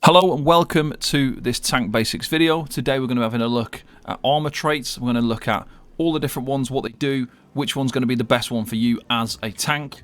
Hello and welcome to this tank basics video. Today we're going to be having a look at armor traits. We're going to look at all the different ones, what they do, which one's going to be the best one for you as a tank.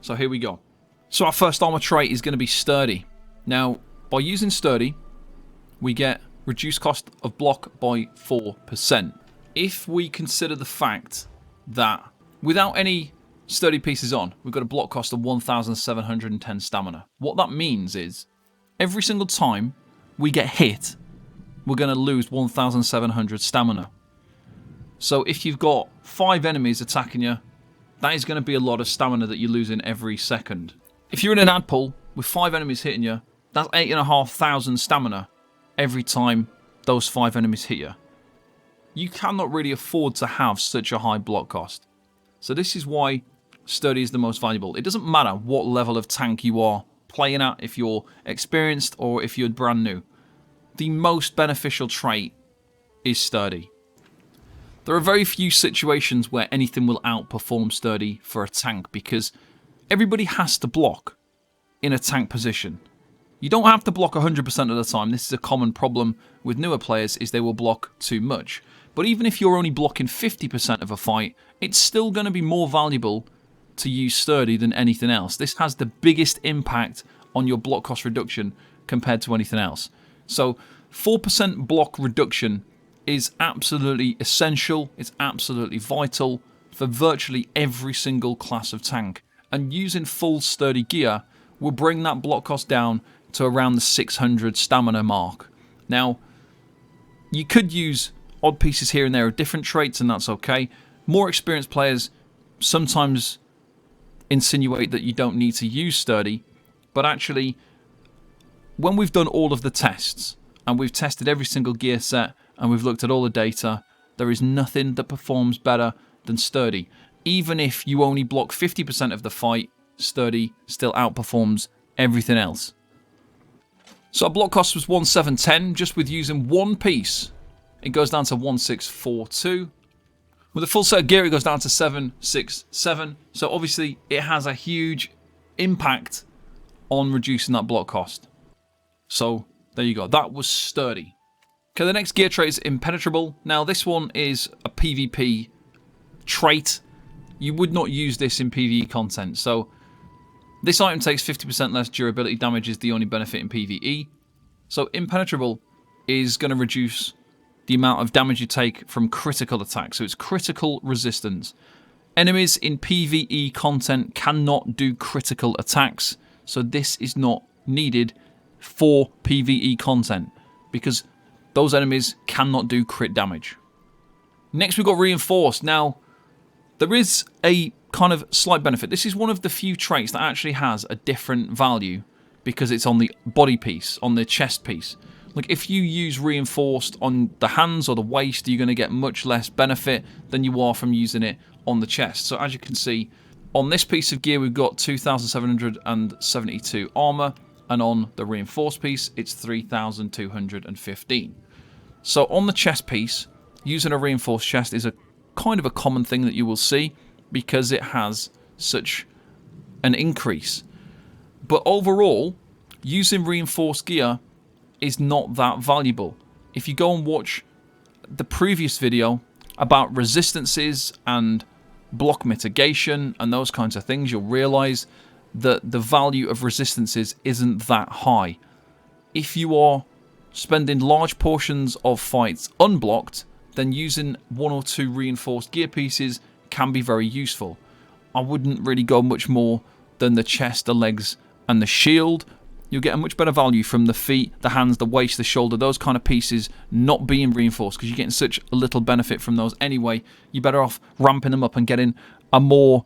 So here we go. So our first armor trait is going to be sturdy. Now, by using sturdy, we get reduced cost of block by 4%. If we consider the fact that without any sturdy pieces on, we've got a block cost of 1,710 stamina. What that means is every single time we get hit, we're going to lose 1,700 stamina. So if you've got 5 enemies attacking you, that is going to be a lot of stamina that you're losing every second. If you're in an ad pull with 5 enemies hitting you, that's 8,500 stamina every time those 5 enemies hit you. You cannot really afford to have such a high block cost. So this is why sturdy is the most valuable. It doesn't matter what level of tank you are playing at, if you're experienced or if you're brand new. The most beneficial trait is sturdy. There are very few situations where anything will outperform sturdy for a tank because everybody has to block in a tank position. You don't have to block 100% of the time. This is a common problem with newer players, is they will block too much. But even if you're only blocking 50% of a fight, it's still going to be more valuable to use sturdy than anything else. This has the biggest impact on your block cost reduction compared to anything else. So 4% block reduction is absolutely essential. It's absolutely vital for virtually every single class of tank. And using full sturdy gear will bring that block cost down to around the 600 stamina mark. Now, you could use odd pieces here and there of different traits, and that's okay. More experienced players sometimes insinuate that you don't need to use sturdy, but actually, when we've done all of the tests, and we've tested every single gear set, and we've looked at all the data, there is nothing that performs better than sturdy. Even if you only block 50% of the fight, sturdy still outperforms everything else. So our block cost was 1,710, just with using one piece. It goes down to 1,642. With a full set of gear, it goes down to 767. So obviously, it has a huge impact on reducing that block cost. So there you go. That was sturdy. Okay, the next gear trait is impenetrable. Now, this one is a PvP trait. You would not use this in PvE content. So this item takes 50% less durability damage, is the only benefit in PvE. So impenetrable is going to reduce the amount of damage you take from critical attacks. So it's critical resistance. Enemies in PvE content cannot do critical attacks. So this is not needed for PvE content because those enemies cannot do crit damage. Next we've got reinforced. Now, there is a kind of slight benefit. This is one of the few traits that actually has a different value because it's on the body piece, on the chest piece. Like, if you use reinforced on the hands or the waist, you're going to get much less benefit than you are from using it on the chest. So as you can see, on this piece of gear, we've got 2,772 armor, and on the reinforced piece, it's 3,215. So on the chest piece, using a reinforced chest is a kind of a common thing that you will see because it has such an increase. But overall, using reinforced gear is not that valuable. If you go and watch the previous video about resistances and block mitigation and those kinds of things, you'll realize that the value of resistances isn't that high. If you are spending large portions of fights unblocked, then using 1 or 2 reinforced gear pieces can be very useful. I wouldn't really go much more than the chest, the legs, and the shield. You'll get a much better value from the feet, the hands, the waist, the shoulder, those kind of pieces not being reinforced because you're getting such a little benefit from those anyway. You're better off ramping them up and getting a more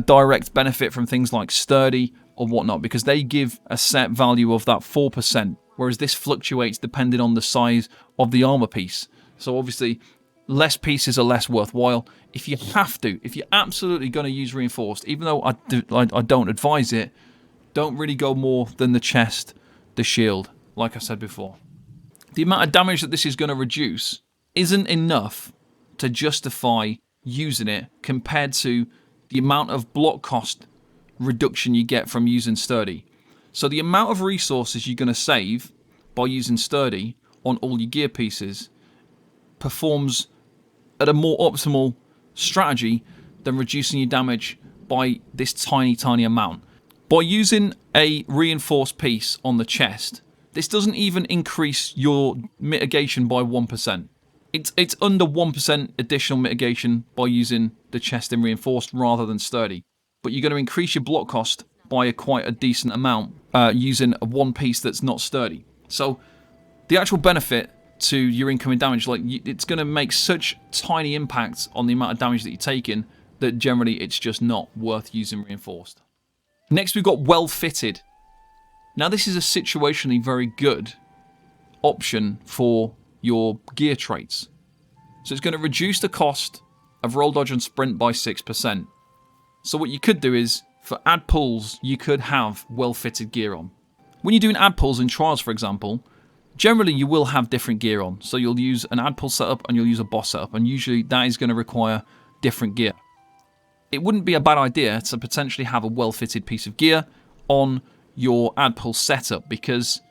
direct benefit from things like sturdy or whatnot because they give a set value of that 4%, whereas this fluctuates depending on the size of the armor piece. So obviously, less pieces are less worthwhile. If you have to, if you're absolutely going to use reinforced, even though I don't advise it, don't really go more than the chest, the shield, like I said before. The amount of damage that this is going to reduce isn't enough to justify using it compared to the amount of block cost reduction you get from using sturdy. So the amount of resources you're going to save by using sturdy on all your gear pieces performs at a more optimal strategy than reducing your damage by this tiny amount. By using a reinforced piece on the chest, this doesn't even increase your mitigation by 1%. It's under 1% additional mitigation by using the chest in reinforced rather than sturdy. But you're going to increase your block cost by quite a decent amount using a one piece that's not sturdy. So the actual benefit to your incoming damage, it's going to make such tiny impacts on the amount of damage that you're taking that generally it's just not worth using reinforced. Next, we've got well fitted. Now this is a situationally very good option for your gear traits. So it's going to reduce the cost of roll, dodge and sprint by 6%. So what you could do is, for ad pulls, you could have well fitted gear on. When you're doing ad pulls in trials, for example, generally you will have different gear on. So you'll use an ad pull setup and you'll use a boss setup, and usually that is going to require different gear. It wouldn't be a bad idea to potentially have a well fitted piece of gear on your ad pull setup, because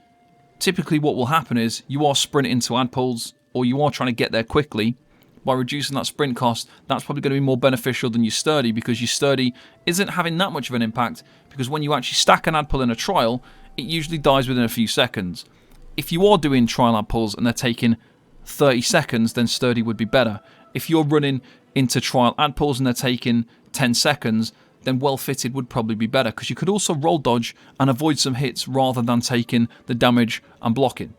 typically what will happen is you are sprinting into ad pulls, or you are trying to get there quickly. By reducing that sprint cost, that's probably going to be more beneficial than your sturdy, because your sturdy isn't having that much of an impact, because when you actually stack an ad pull in a trial, it usually dies within a few seconds. If you are doing trial ad pulls and they're taking 30 seconds, then sturdy would be better. If you're running into trial ad pulls and they're taking 10 seconds, then well fitted would probably be better, because you could also roll dodge and avoid some hits rather than taking the damage and blocking.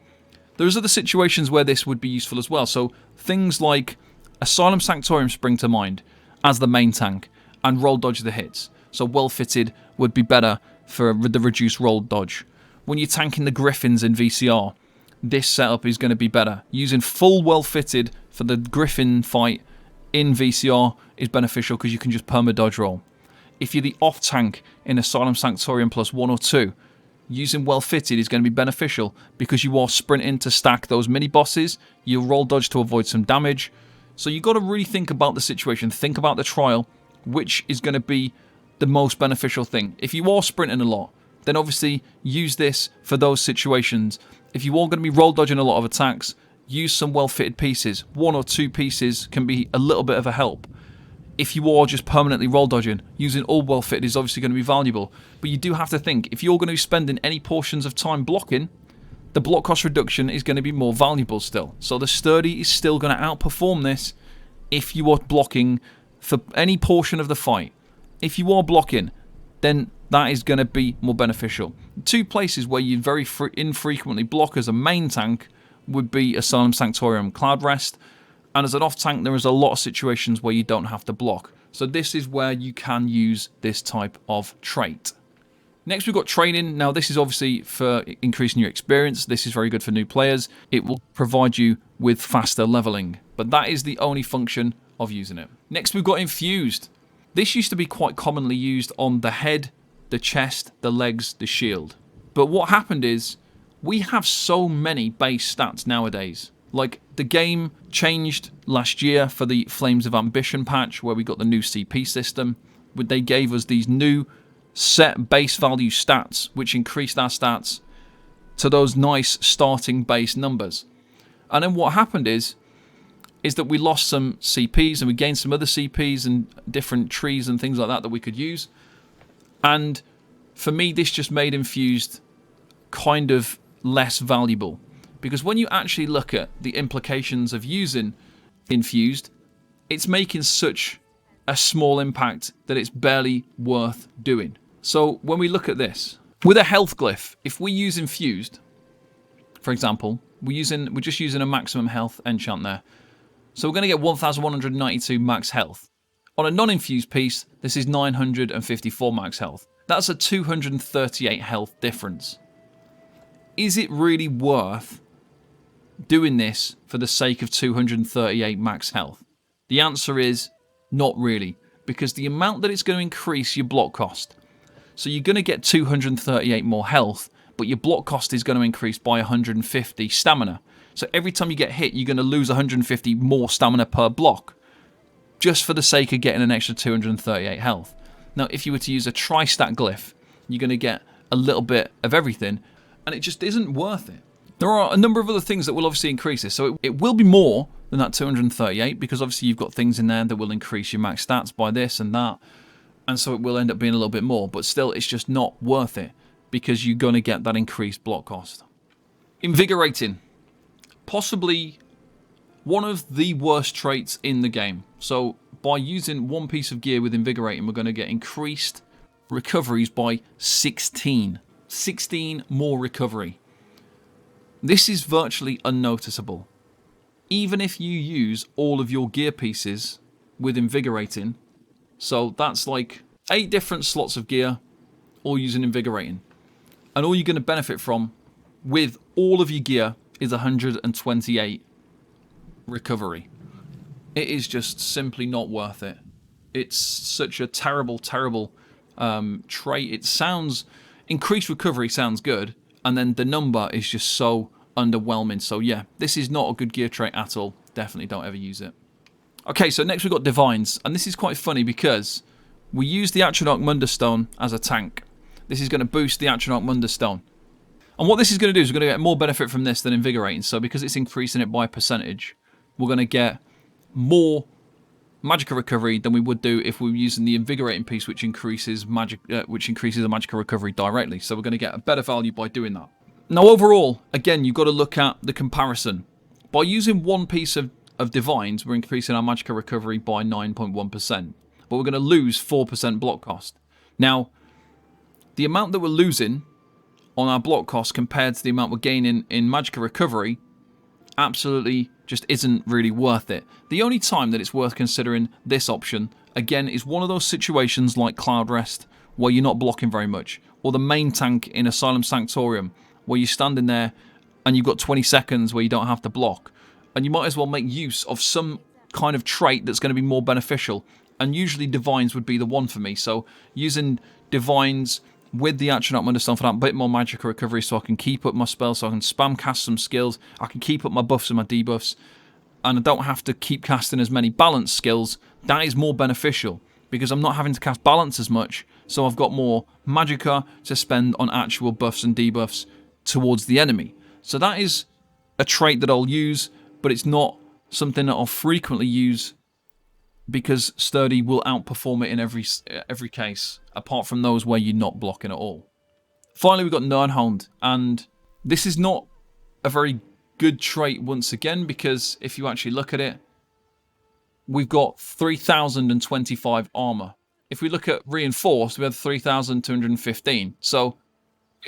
There's other situations where this would be useful as well. So things like Asylum Sanctorium spring to mind as the main tank and roll dodge the hits. So well fitted would be better for the reduced roll dodge. When you're tanking the Griffins in VCR, this setup is going to be better. Using full well fitted for the Griffin fight in VCR is beneficial, because you can just perma dodge roll. If you're the off tank in Asylum Sanctorium plus 1 or 2, using well fitted is going to be beneficial, because you are sprinting to stack those mini bosses. You'll roll dodge to avoid some damage. So you've got to really think about the situation, think about the trial, which is going to be the most beneficial thing. If you are sprinting a lot, then obviously use this for those situations. If you are going to be roll dodging a lot of attacks, use some well fitted pieces. 1 or 2 pieces can be a little bit of a help. If you are just permanently roll dodging, using all well fitted is obviously going to be valuable. But you do have to think, if you're going to be spending any portions of time blocking, the block cost reduction is going to be more valuable still. So the sturdy is still going to outperform this if you are blocking for any portion of the fight. If you are blocking, then that is going to be more beneficial. 2 places where you very infrequently block as a main tank would be Asylum Sanctorium Cloud Rest, and as an off tank there is a lot of situations where you don't have to block. So this is where you can use this type of trait. Next we've got training. Now this is obviously for increasing your experience. This is very good for new players. It will provide you with faster leveling, but that is the only function of using it. Next we've got infused. This used to be quite commonly used on the head, the chest, the legs, the shield. But what happened is we have so many base stats nowadays. Like, the game changed last year for the Flames of Ambition patch, where we got the new CP system. They gave us these new set base value stats, which increased our stats to those nice starting base numbers. And then what happened is that we lost some CPs and we gained some other CPs and different trees and things like that we could use. And for me, this just made infused kind of less valuable, because when you actually look at the implications of using infused, it's making such a small impact that it's barely worth doing. So when we look at this, with a health glyph, if we use infused, for example, we're just using a maximum health enchant there. So we're going to get 1192 max health. On a non-infused piece, this is 954 max health. That's a 238 health difference. Is it really worth doing this for the sake of 238 max health? The answer is not really, because the amount that it's going to increase your block cost. So you're going to get 238 more health, but your block cost is going to increase by 150 stamina. So every time you get hit, you're going to lose 150 more stamina per block, just for the sake of getting an extra 238 health. Now, if you were to use a tri-stat glyph, you're going to get a little bit of everything, and it just isn't worth it. There are a number of other things that will obviously increase this. So it will be more than that 238 because obviously you've got things in there that will increase your max stats by this and that. And so it will end up being a little bit more. But still, it's just not worth it because you're going to get that increased block cost. Invigorating. Possibly one of the worst traits in the game. So by using one piece of gear with Invigorating, we're going to get increased recoveries by 16. 16 more recovery. This is virtually unnoticeable. Even if you use all of your gear pieces with Invigorating, so that's like 8 different slots of gear, all using Invigorating. And all you're going to benefit from with all of your gear is 128 recovery. It is just simply not worth it. It's such a terrible, terrible trait. It sounds, increased recovery sounds good, and then the number is just so underwhelming. So yeah, this is not a good gear trait at all. Definitely don't ever use it. Okay, so next we've got Divines, and this is quite funny because we use the Atronach Munderstone as a tank. This is going to boost the Atronach Munderstone. And what this is going to do is we're going to get more benefit from this than Invigorating. So because it's increasing it by a percentage, we're going to get more Magicka recovery than we would do if we were using the Invigorating piece, which increases the Magicka recovery directly. So we're going to get a better value by doing that. Now overall, again, you've got to look at the comparison. By using one piece of Divines, we're increasing our Magicka recovery by 9.1%. But we're going to lose 4% block cost. Now, the amount that we're losing on our block cost compared to the amount we're gaining in Magicka recovery absolutely just isn't really worth it. The only time that it's worth considering this option, again, is one of those situations like Cloud Rest, where you're not blocking very much, or the main tank in Asylum Sanctorium, where you're standing there and you've got 20 seconds where you don't have to block. And you might as well make use of some kind of trait that's going to be more beneficial. And usually Divines would be the one for me. So using Divines with the Atronach Munderstone for that bit more Magicka recovery, so I can keep up my spells, so I can spam cast some skills, I can keep up my buffs and my debuffs, and I don't have to keep casting as many balance skills. That is more beneficial because I'm not having to cast balance as much, so I've got more Magicka to spend on actual buffs and debuffs towards the enemy. So that is a trait that I'll use, but it's not something that I'll frequently use because Sturdy will outperform it in every case, apart from those where you're not blocking at all. Finally, we've got Noholmed, and this is not a very good trait once again, because if you actually look at it, we've got 3,025 armor. If we look at Reinforced, we have 3,215. So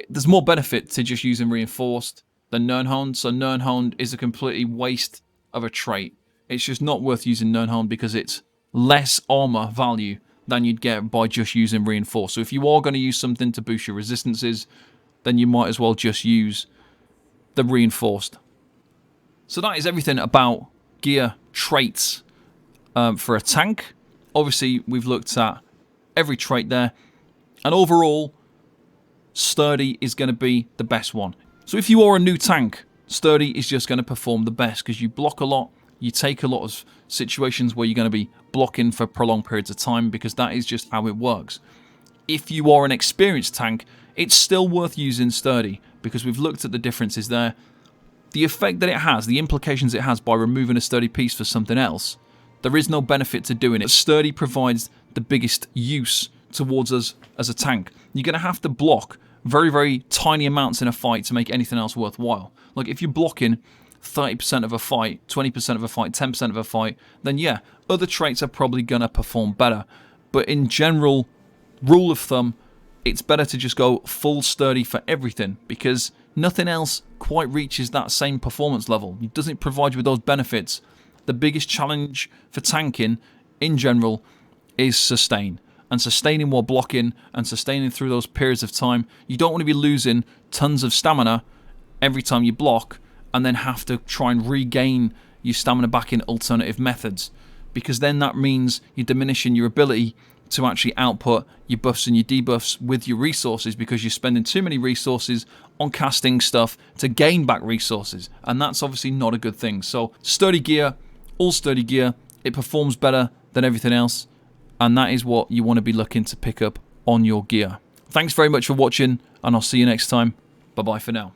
there's more benefit to just using Reinforced than Noholmed. So Noholmed is a completely waste of a trait. It's just not worth using Noholmed because it's less armor value than you'd get by just using Reinforced. So if you are going to use something to boost your resistances, then you might as well just use the Reinforced. So that is everything about gear traits for a tank. Obviously, we've looked at every trait there. And overall, Sturdy is going to be the best one. So if you are a new tank, Sturdy is just going to perform the best because you block a lot. You take a lot of situations where you're going to be blocking for prolonged periods of time because that is just how it works. If you are an experienced tank, it's still worth using Sturdy because we've looked at the differences there. The effect that it has, the implications it has by removing a Sturdy piece for something else, there is no benefit to doing it. Sturdy provides the biggest use towards us as a tank. You're going to have to block very, very tiny amounts in a fight to make anything else worthwhile. Like if you're blocking 30% of a fight, 20% of a fight, 10% of a fight, then yeah, other traits are probably going to perform better. But in general, rule of thumb, it's better to just go full Sturdy for everything because nothing else quite reaches that same performance level. It doesn't provide you with those benefits. The biggest challenge for tanking in general is sustain. And sustaining while blocking and sustaining through those periods of time. You don't want to be losing tons of stamina every time you block and then have to try and regain your stamina back in alternative methods, because then that means you're diminishing your ability to actually output your buffs and your debuffs with your resources because you're spending too many resources on casting stuff to gain back resources, and that's obviously not a good thing. So Sturdy gear, all Sturdy gear, it performs better than everything else, and that is what you want to be looking to pick up on your gear. Thanks very much for watching, and I'll see you next time. Bye bye for now.